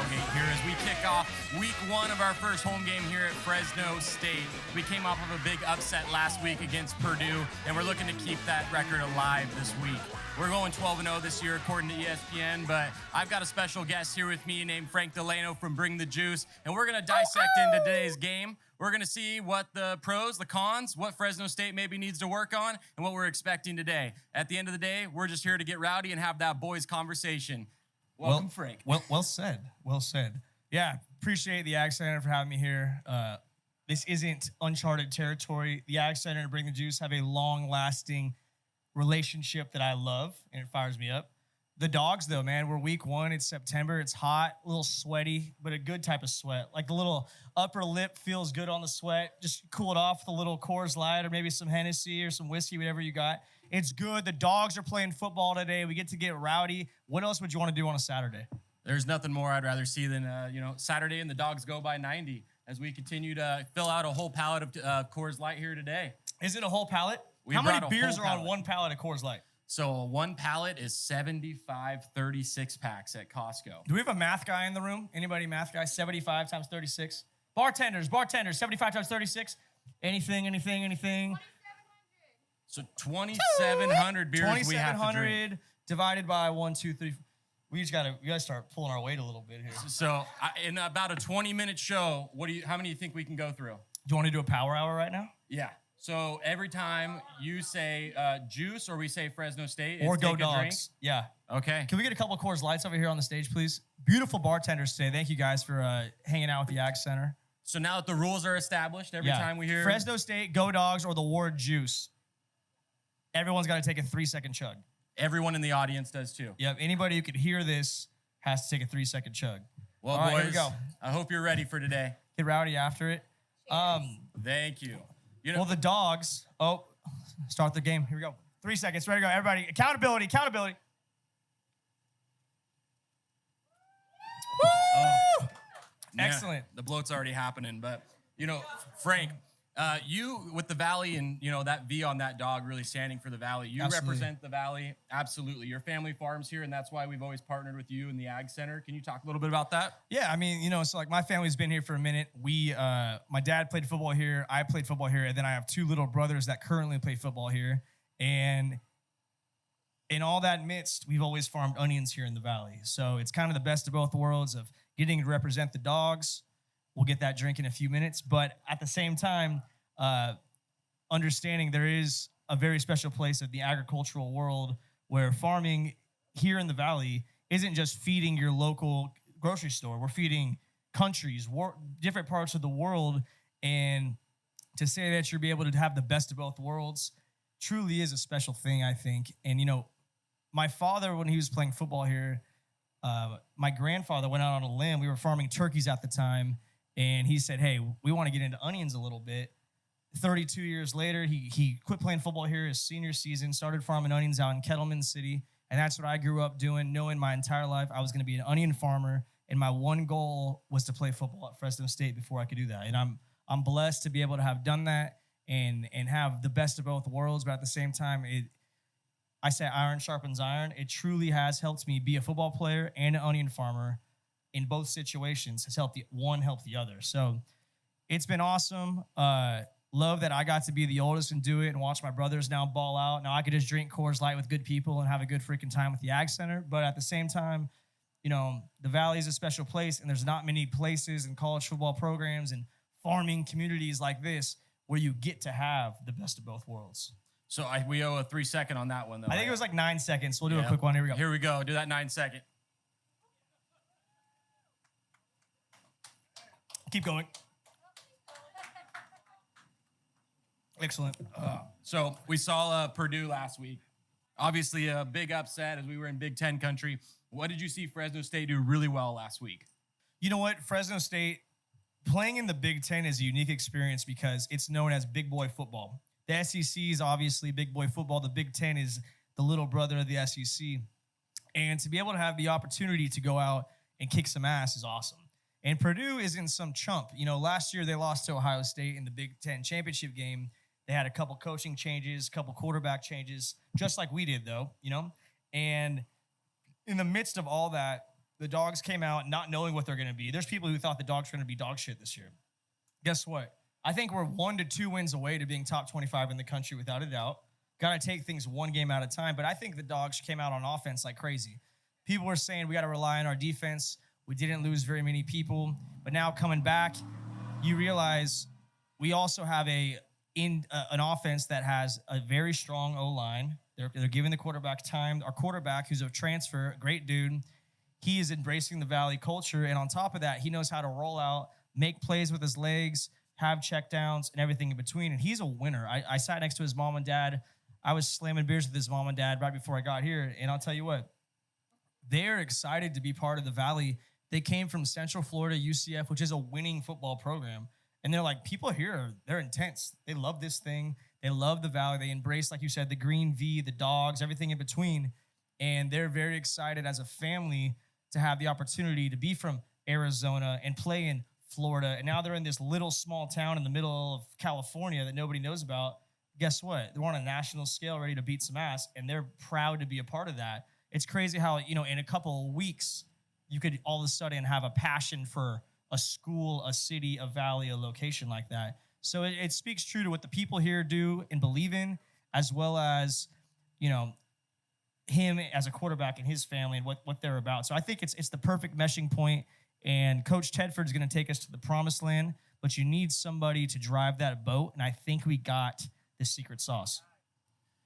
Tailgate here as we kick off week one of our first home game here at Fresno State. We came off of a big upset last week against Purdue, and we're looking to keep that record alive this week. We're going 12-0 this year according to ESPN, but I've got a special guest here with me named Frank Delano from Bring the Juice, and we're going to dissect into today's game. We're going to see what the pros, the cons, what Fresno State maybe needs to work on, and what we're expecting today. At the end of the day, we're just here to get rowdy and have that boys conversation. Welcome, Frank. Well said. Well said. Yeah, appreciate the Ag Center for having me here. This isn't uncharted territory. The Ag Center and Bring the Juice have a long-lasting relationship that I love, and it fires me up. The dogs, though, man, we're week one. It's September. It's hot, a little sweaty, but a good type of sweat. Like the little upper lip feels good on the sweat. Just cool it off with a little Coors Light or maybe some Hennessy or some whiskey, whatever you got. It's good. The dogs are playing football today. We get to get rowdy. What else would you want to do on a Saturday? There's nothing more I'd rather see than, Saturday and the dogs go by 90 as we continue to fill out a whole pallet of Coors Light here today. Is it a whole pallet? How many beers are on one pallet of Coors Light? So one pallet is 75 36 packs at Costco. Do we have a math guy in the room? Anybody math guy? 75 times 36? Bartenders, 75 times 36? Anything? So 2,700 beers we have to drink. 2,700 divided by 1, 2, 3. We gotta start pulling our weight a little bit here. So in about a 20-minute show, how many do you think we can go through? Do you want to do a power hour right now? Yeah. So every time you say juice or we say Fresno State, or it's go take a dogs. drink. Yeah. Okay. Can we get a couple of Coors Lights over here on the stage, please? Beautiful bartenders today. Thank you guys for hanging out with the Ag Center. So now that the rules are established, every time we hear Fresno State, go dogs, or the word juice, everyone's got to take a 3-second chug. Everyone in the audience does too. Yep. Anybody who could hear this has to take a 3-second chug. Well, all right, boys, here we go. I hope you're ready for today. Get rowdy after it. Thank you. Well, the dogs. Oh, start the game. Here we go. 3 seconds. Ready to go. Everybody, accountability. Oh. Excellent. The bloat's already happening, but Frank, you with the Valley and that V on that dog really standing for the Valley. You Absolutely. represent the Valley. Absolutely. Your family farms here, and that's why we've always partnered with you in the Ag Center. Can you talk a little bit about that? Yeah, I mean, so like my family's been here for a minute. My dad played football here. I played football here, and then I have 2 little brothers that currently play football here. And in all that midst, we've always farmed onions here in the Valley. So it's kind of the best of both worlds of getting to represent the dogs. We'll get that drink in a few minutes. But at the same time, understanding there is a very special place of the agricultural world where farming here in the Valley isn't just feeding your local grocery store. We're feeding countries, different parts of the world. And to say that you'll be able to have the best of both worlds truly is a special thing, I think. And, my father, when he was playing football here, my grandfather went out on a limb. We were farming turkeys at the time. And he said, hey, we want to get into onions a little bit. 32 years later, he quit playing football here his senior season, started farming onions out in Kettleman City. And that's what I grew up doing, knowing my entire life I was going to be an onion farmer. And my one goal was to play football at Fresno State before I could do that. And I'm blessed to be able to have done that and have the best of both worlds. But at the same time, I say iron sharpens iron. It truly has helped me be a football player and an onion farmer in both situations. Has helped one help the other. So it's been awesome. Love that I got to be the oldest and do it and watch my brothers now ball out. Now I could just drink Coors Light with good people and have a good freaking time with the Ag Center. But at the same time, the Valley is a special place, and there's not many places in college football programs and farming communities like this where you get to have the best of both worlds. So we owe a 3-second on that one, though. I think it was like 9 seconds. We'll do a quick one. Here we go. Here we go. Do that 9-second. Keep going. Excellent. So we saw Purdue last week. Obviously a big upset as we were in Big Ten country. What did you see Fresno State do really well last week? You know what? Fresno State, playing in the Big Ten is a unique experience because it's known as big boy football. The SEC is obviously big boy football. The Big Ten is the little brother of the SEC. And to be able to have the opportunity to go out and kick some ass is awesome. And Purdue isn't some chump. Last year they lost to Ohio State in the Big Ten championship game. They had a couple coaching changes, a couple quarterback changes, just like we did, though, And in the midst of all that, The Dogs came out not knowing what they're going to be. There's people who thought the Dogs were going to be dog shit this year. Guess what? I think we're 1 to 2 wins away to being top 25 in the country without a doubt. Got to take things one game at a time. But I think the Dogs came out on offense like crazy. People were saying we got to rely on our defense. We didn't lose very many people. But now coming back, you realize we also have an offense that has a very strong O-line. They're giving the quarterback time. Our quarterback, who's a transfer, great dude, he is embracing the Valley culture. And on top of that, he knows how to roll out, make plays with his legs, have checkdowns, and everything in between. And he's a winner. I sat next to his mom and dad. I was slamming beers with his mom and dad right before I got here. And I'll tell you what, they're excited to be part of the Valley. They came from Central Florida, UCF, which is a winning football program. And they're like, people here, they're intense. They love this thing. They love the Valley. They embrace, like you said, the green V, the dogs, everything in between. And they're very excited as a family to have the opportunity to be from Arizona and play in Florida. And now they're in this little small town in the middle of California that nobody knows about. Guess what? They're on a national scale ready to beat some ass, and they're proud to be a part of that. It's crazy how, in a couple of weeks, you could all of a sudden have a passion for a school, a city, a valley, a location like that. So it speaks true to what the people here do and believe in, as well as, him as a quarterback and his family and what they're about. So I think it's the perfect meshing point, and Coach Tedford's going to take us to the promised land, but you need somebody to drive that boat, and I think we got the secret sauce.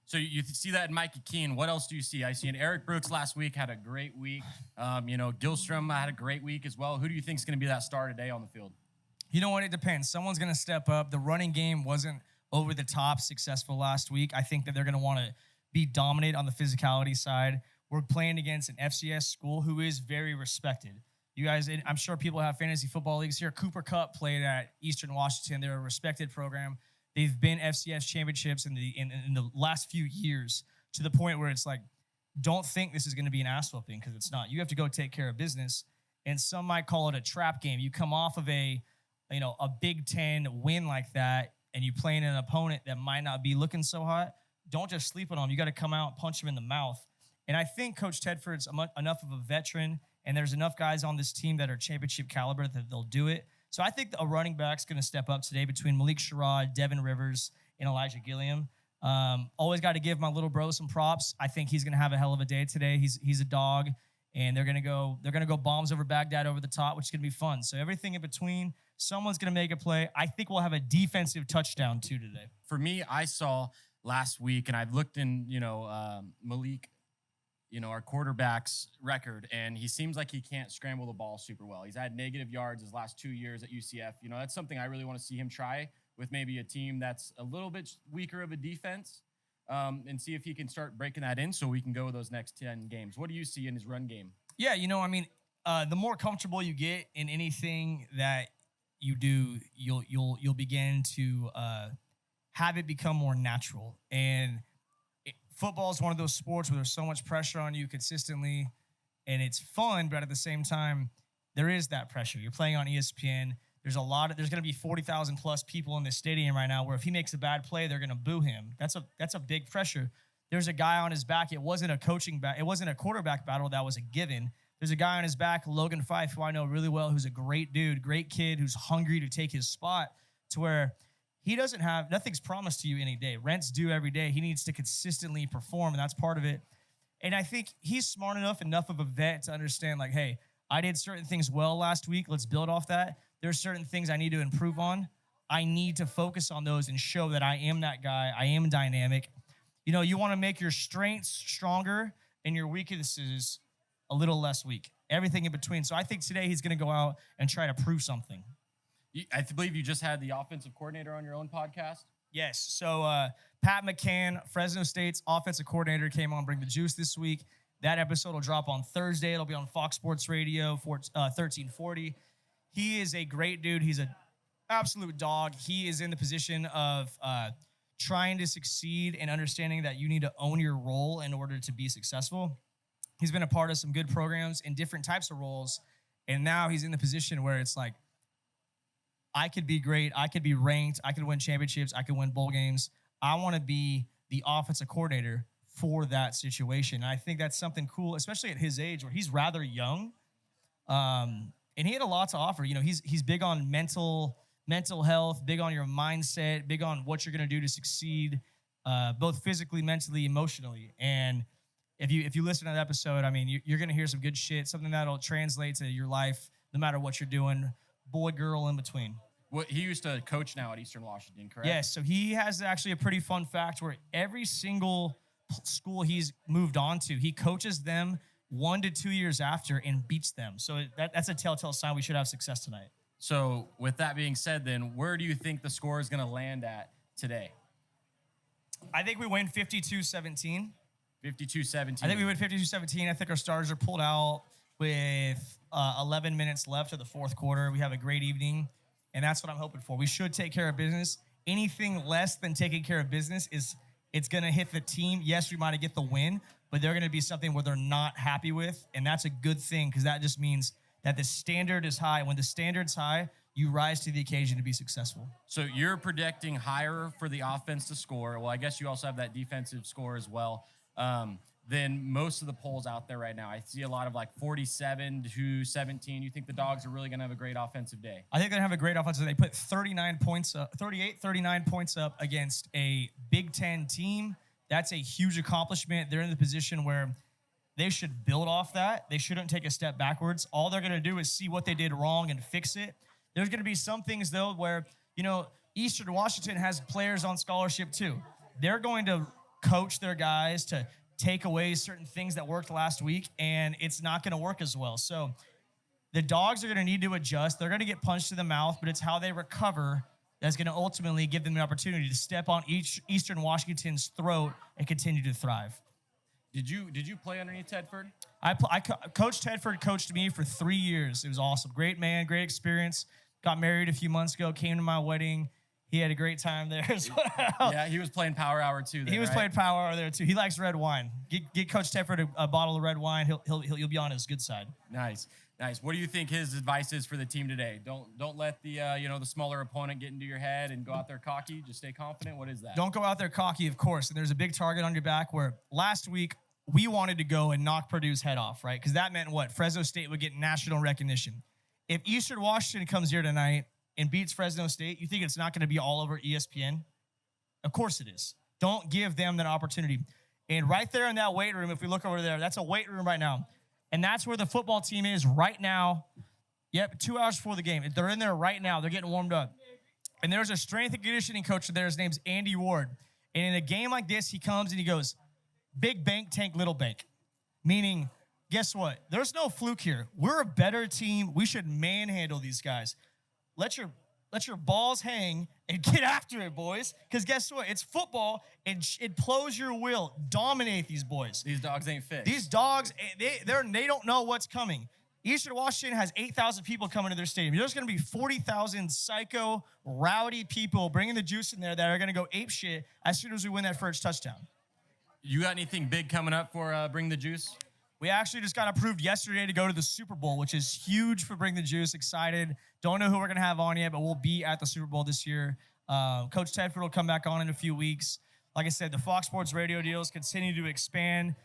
So you see that in Mikey Keene. What else do you see? I see Eric Brooks last week had a great week. Gilstrom had a great week as well. Who do you think is going to be that star today on the field? You know what? It depends. Someone's going to step up. The running game wasn't over the top successful last week. I think that they're going to want to be dominant on the physicality side. We're playing against an FCS school who is very respected. You guys, I'm sure people have fantasy football leagues here. Cooper Kupp played at Eastern Washington. They're a respected program. They've been FCS championships in the last few years, to the point where it's like, don't think this is going to be an ass whooping, because it's not. You have to go take care of business. And some might call it a trap game. You come off of a Big Ten win like that, and you play in an opponent that might not be looking so hot. Don't just sleep on them. You got to come out and punch them in the mouth. And I think Coach Tedford's enough of a veteran, and there's enough guys on this team that are championship caliber that they'll do it. So I think a running back's going to step up today between Malik Sherrod, Devin Rivers, and Elijah Gilliam. Always got to give my little bro some props. I think he's going to have a hell of a day today. He's a dog, and they're going to go bombs over Baghdad over the top, which is going to be fun. So everything in between, someone's going to make a play. I think we'll have a defensive touchdown too today. For me, I saw last week, and I've looked in, Malik, our quarterback's record, and he seems like he can't scramble the ball super well. He's had negative yards his last 2 years at UCF. That's something I really want to see him try with maybe a team that's a little bit weaker of a defense, and see if he can start breaking that in so we can go those next 10 games. What do you see in his run game? Yeah, the more comfortable you get in anything that you do, you'll begin to have it become more natural. And football is one of those sports where there's so much pressure on you consistently, and it's fun, but at the same time, there is that pressure. You're playing on ESPN. There's going to be 40,000 plus people in this stadium right now, where if he makes a bad play, they're going to boo him. That's a big pressure. There's a guy on his back. It wasn't a quarterback battle. That was a given. There's a guy on his back, Logan Fife, who I know really well, who's a great dude, great kid, who's hungry to take his spot, to where he doesn't have, nothing's promised to you any day. Rent's due every day. He needs to consistently perform, and that's part of it. And I think he's smart enough of a vet to understand, like, hey, I did certain things well last week. Let's build off that. There's certain things I need to improve on. I need to focus on those and show that I am that guy. I am dynamic. You want to make your strengths stronger and your weaknesses a little less weak. Everything in between. So I think today he's going to go out and try to prove something. I believe you just had the offensive coordinator on your own podcast. Yes. So Pat McCann, Fresno State's offensive coordinator, came on Bring the Juice this week. That episode will drop on Thursday. It'll be on Fox Sports Radio, 1340. He is a great dude. He's an absolute dog. He is in the position of trying to succeed and understanding that you need to own your role in order to be successful. He's been a part of some good programs in different types of roles, and now he's in the position where it's like, I could be great. I could be ranked. I could win championships. I could win bowl games. I want to be the offensive coordinator for that situation. And I think that's something cool, especially at his age, where he's rather young. And he had a lot to offer. You know, he's big on mental health, big on your mindset, big on what you're going to do to succeed, both physically, mentally, emotionally. And if you listen to that episode, I mean, you're going to hear some good shit, something that'll translate to your life, no matter what you're doing, boy, girl, in between. Well, he used to coach now at Eastern Washington, correct? Yes, so he has actually a pretty fun fact where every single school he's moved on to, he coaches them 1 to 2 years after and beats them. So that's a telltale sign we should have success tonight. So with that being said, then, where do you think the score is going to land at today? I think we win 52-17. 52-17. I think we win 52-17. I think our starters are pulled out with 11 minutes left of the fourth quarter. We have a great evening, and that's what I'm hoping for. We should take care of business. Anything less than taking care of business it's going to hit the team. Yes, we might get the win, but they're going to be something where they're not happy with, and that's a good thing because that just means that the standard is high. When the standard's high, you rise to the occasion to be successful. So you're predicting higher for the offense to score. Well, I guess you also have that defensive score as well. Than most of the polls out there right now. I see a lot of like 47-17. You think the Dogs are really going to have a great offensive day? I think they're going to have a great offensive day. They put 39 points up, 39 points up against a Big Ten team. That's a huge accomplishment. They're in the position where they should build off that. They shouldn't take a step backwards. All they're going to do is see what they did wrong and fix it. There's going to be some things, though, where, you know, Eastern Washington has players on scholarship, too. They're going to coach their guys to take away certain things that worked last week, and it's not going to work as well. So the Dogs are going to need to adjust. They're going to get punched in the mouth, but it's how they recover that's going to ultimately give them the opportunity to step on Eastern Washington's throat and continue to thrive. Did you play underneath Tedford? Coach Tedford coached me for 3 years. It was awesome. Great man, great experience. Got married a few months ago, came to my wedding. He had a great time there as well. Yeah, he was playing Power Hour too. He was playing Power Hour there too. He likes red wine. Get Coach Tedford a bottle of red wine. He'll be on his good side. Nice. What do you think his advice is for the team today? Don't let the the smaller opponent get into your head and go out there cocky. Just stay confident. What is that? Don't go out there cocky, of course. And there's a big target on your back. Where last week we wanted to go and knock Purdue's head off, right? Because that meant what? Fresno State would get national recognition. If Eastern Washington comes here tonight and beats Fresno State, you think it's not going to be all over ESPN? Of course it is. Don't give them that opportunity. And right there in that weight room, if we look over there, that's a weight room right now. And that's where the football team is right now. Yep, 2 hours before the game. They're in there right now. They're getting warmed up. And there's a strength and conditioning coach there. His name's Andy Ward. And in a game like this, he comes and he goes, big bank, tank, little bank. Meaning, guess what? There's no fluke here. We're a better team. We should manhandle these guys. Let your balls hang and get after it, boys. Because guess what? It's football, and it blows your will. Dominate these boys. These Dogs ain't fixed. These Dogs, they don't know what's coming. Eastern Washington has 8,000 people coming to their stadium. There's going to be 40,000 psycho, rowdy people bringing the juice in there that are going to go ape shit as soon as we win that first touchdown. You got anything big coming up for Bring the Juice? We actually just got approved yesterday to go to the Super Bowl, which is huge for Bring the Juice. Excited. Don't know who we're going to have on yet, but we'll be at the Super Bowl this year. Coach Tedford will come back on in a few weeks. Like I said, the Fox Sports radio deals continue to expand.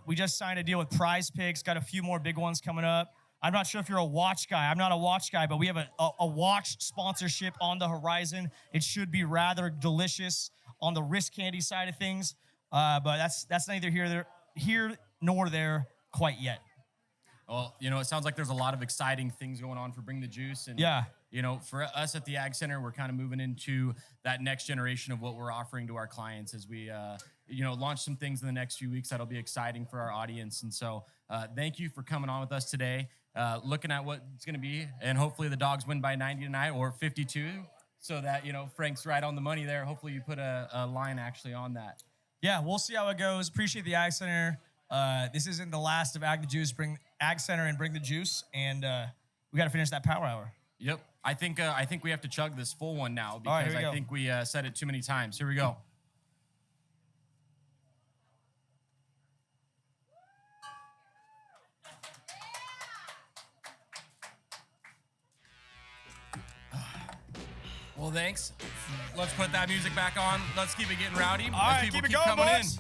We just signed a deal with Prize Picks. Got a few more big ones coming up. I'm not sure if you're a watch guy. I'm not a watch guy, but we have a watch sponsorship on the horizon. It should be rather delicious on the wrist candy side of things. But that's neither here nor there quite yet. Well, it sounds like there's a lot of exciting things going on for Bring the Juice. And, yeah. For us at the Ag Center, we're kind of moving into that next generation of what we're offering to our clients as we, launch some things in the next few weeks that'll be exciting for our audience. And so thank you for coming on with us today, looking at what it's going to be. And hopefully the Dogs win by 90 tonight or 52 so that, Frank's right on the money there. Hopefully you put a line actually on that. Yeah, we'll see how it goes. Appreciate the Ag Center. This isn't the last of Ag Center and Bring the Juice, and we got to finish that Power Hour. Yep. I think we have to chug this full one now because I think we said it too many times. Here we go. Well, thanks. Let's put that music back on. Let's keep it getting rowdy. All right, keep it going, boys.